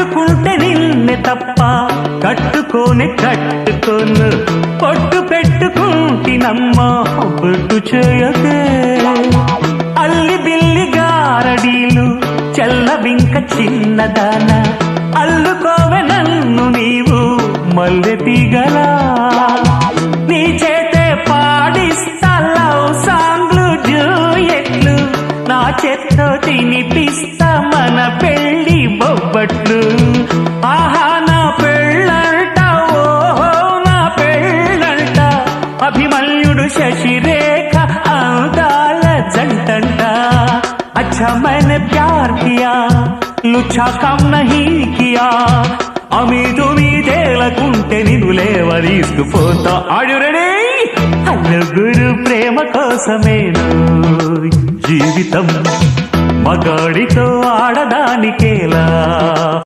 పట్టుకుంటే నిన్నే తప్ప కట్టుకోను పొట్టు పెట్టుకుంటినమ్మా బొట్టు చేయకే. అల్లి బిల్లి గారడీలు చల్లవింక చిన్నదాన అల్లుకోవె నన్ను నీవు మల్లె తీగలా. నీ చేతే పాడిస్తా లవ్ సాంగ్లు జూయెట్లు, నా చేత్తో తినిపిస్తా మన పెళ్లి బొబ్బట్లు. ఆహా నా పెళ్ళంట ఓహో నా పెళ్ళంట, అభిమన్యుడు శశిరేఖ అందాల జంటంట. अच्छा मैंने प्यार किया लुच्छा काम नहीं किया, అమీ తేలకుంటే నిన్ను లేవరీసుకుపోతా. ఆడు రెడీ నలుగురు ప్రేమ కోసమేను జీవితం, మగాడితో ఆడదానికేలా.